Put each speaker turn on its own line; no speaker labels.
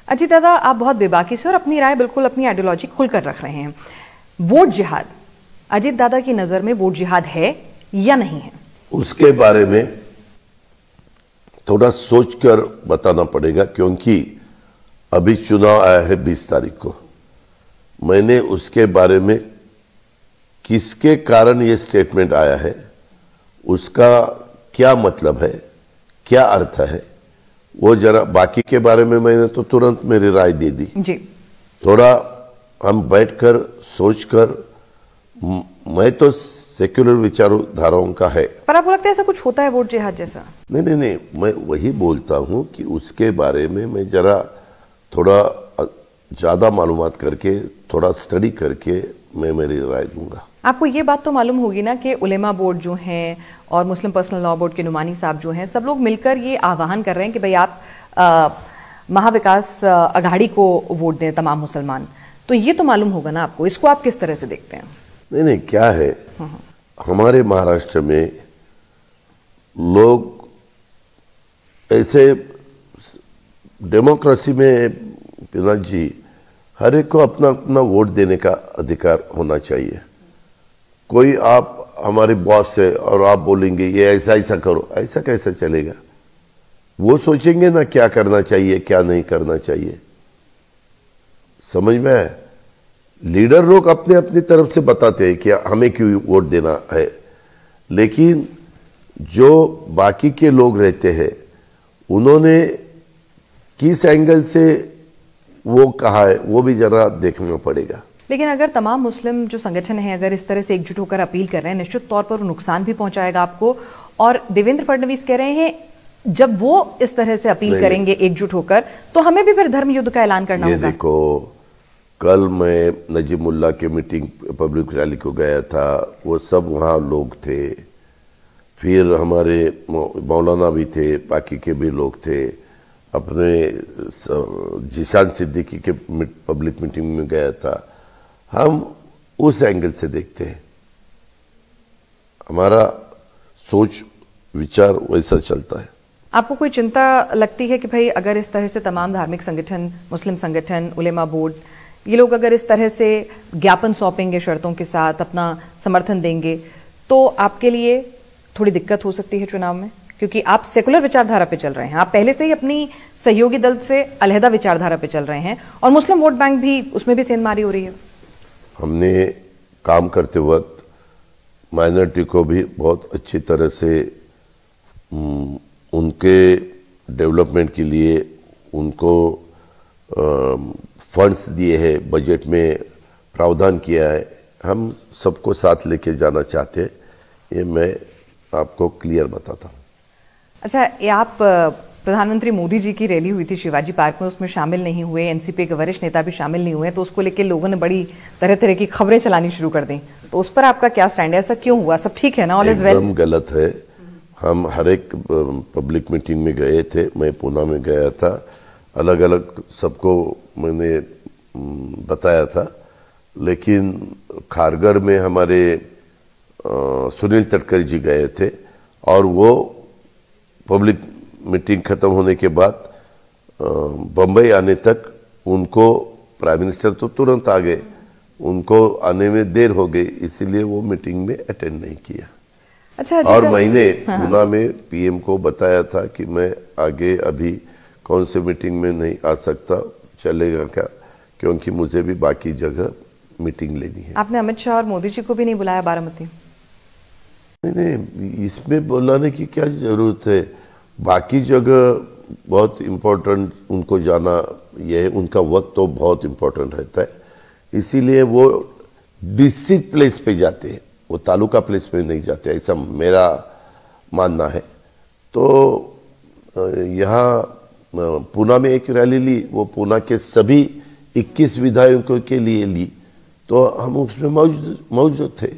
अजीत दादा, आप बहुत बेबाकी से और अपनी राय बिल्कुल अपनी आइडियोलॉजी खुलकर रख रहे हैं। वोट जिहाद अजीत दादा की नजर में वोट जिहाद है या नहीं है?
उसके बारे में थोड़ा सोचकर बताना पड़ेगा, क्योंकि अभी चुनाव आया है 20 तारीख को। मैंने उसके बारे में किसके कारण ये स्टेटमेंट आया है, उसका क्या मतलब है, क्या अर्थ है, वो जरा, बाकी के बारे में मैंने तो तुरंत मेरी राय दे दी
जी।
थोड़ा हम बैठकर सोचकर, मैं तो सेक्युलर विचारधाराओं का है।
पर आपको लगता है ऐसा कुछ होता है वोट जिहाद जैसा?
नहीं, मैं वही बोलता हूं कि उसके बारे में मैं जरा थोड़ा ज्यादा मालूमात करके, थोड़ा स्टडी करके मैं मेरी राय दूंगा।
आपको ये बात तो मालूम होगी ना कि उलेमा बोर्ड जो हैं और मुस्लिम पर्सनल लॉ बोर्ड के नुमानी साहब जो हैं, सब लोग मिलकर ये आह्वान कर रहे हैं कि भाई आप महाविकास अघाड़ी को वोट दें तमाम मुसलमान। तो ये तो मालूम होगा ना आपको, इसको आप किस तरह से देखते हैं?
नहीं, क्या है, हमारे महाराष्ट्र में लोग ऐसे डेमोक्रेसी में पिनाक जी, हर एक को अपना अपना वोट देने का अधिकार होना चाहिए। कोई आप हमारे बॉस है और आप बोलेंगे ये ऐसा ऐसा करो, ऐसा कैसा चलेगा? वो सोचेंगे ना क्या करना चाहिए क्या नहीं करना चाहिए। समझ में आया? लीडर लोग अपने अपनी तरफ से बताते हैं कि हमें क्यों वोट देना है, लेकिन जो बाकी के लोग रहते हैं उन्होंने किस एंगल से वो कहा है वो भी जरा देखना पड़ेगा।
लेकिन अगर तमाम मुस्लिम जो संगठन हैं अगर इस तरह से एकजुट होकर अपील कर रहे हैं, निश्चित तौर पर नुकसान भी पहुंचाएगा आपको। और देवेंद्र फडणवीस कह रहे हैं जब वो इस तरह से अपील करेंगे एकजुट होकर, तो हमें भी फिर धर्म युद्ध का ऐलान करना होगा।
देखो, कल मैं नजीमुल्लाह के मीटिंग पब्लिक रैली को गया था, वो सब वहाँ लोग थे, फिर हमारे मौलाना भी थे, बाकी के भी लोग थे, अपने जिशान सिद्दीकी के पब्लिक मीटिंग में गया था। हम उस एंगल से देखते हैं, हमारा सोच विचार वैसा चलता है।
आपको कोई चिंता लगती है कि भाई अगर इस तरह से तमाम धार्मिक संगठन, मुस्लिम संगठन, उलेमा बोर्ड, ये लोग अगर इस तरह से ज्ञापन सौंपेंगे शर्तों के साथ, अपना समर्थन देंगे, तो आपके लिए थोड़ी दिक्कत हो सकती है चुनाव में? क्योंकि आप सेकुलर विचारधारा पे चल रहे हैं, आप पहले से ही अपनी सहयोगी दल से अलहदा विचारधारा पे चल रहे हैं, और मुस्लिम वोट बैंक भी, उसमें भी सेंधमारी हो रही है।
हमने काम करते वक्त माइनॉरिटी को भी बहुत अच्छी तरह से उनके डेवलपमेंट के लिए उनको फंड्स दिए हैं, बजट में प्रावधान किया है। हम सबको साथ लेके जाना चाहते हैं, ये मैं आपको क्लियर बताता हूँ।
अच्छा, ये आप प्रधानमंत्री मोदी जी की रैली हुई थी शिवाजी पार्क में, उसमें शामिल नहीं हुए, एनसीपी के वरिष्ठ नेता भी शामिल नहीं हुए, तो उसको लेकर लोगों ने बड़ी तरह तरह की खबरें चलानी शुरू कर दी। तो उस पर आपका क्या स्टैंड है? ऐसा क्यों हुआ? सब ठीक है ना? All is well?
एकदम गलत है। हम हर एक पब्लिक मीटिंग में गए थे, मैं पूना में गया था, अलग अलग सबको मैंने बताया था, लेकिन खारगर में हमारे सुनील तटकरे जी गए थे, और वो पब्लिक मीटिंग खत्म होने के बाद बम्बई आने तक उनको, प्राइम मिनिस्टर तो तुरंत आ गए, उनको आने में देर हो गई, इसीलिए वो मीटिंग में अटेंड नहीं किया।
अच्छा,
और मैंने पूना में पीएम को बताया था कि मैं आगे अभी कौन से मीटिंग में नहीं आ सकता, चलेगा क्या, क्योंकि मुझे भी बाकी जगह मीटिंग लेनी है।
आपने अमित शाह और मोदी जी को भी नहीं बुलाया बारामती?
नहीं, इसमें बुलाने की क्या जरूरत है? बाकी जगह बहुत इम्पोर्टेंट उनको जाना, यह उनका वक्त तो बहुत इम्पोर्टेंट रहता है, इसीलिए वो डिस्ट्रिक्ट प्लेस पे जाते हैं, वो तालुका प्लेस पे नहीं जाते, ऐसा मेरा मानना है। तो यहाँ पूना में एक रैली ली, वो पूना के सभी 21 विधायकों के लिए ली, तो हम उसमें मौजूद थे।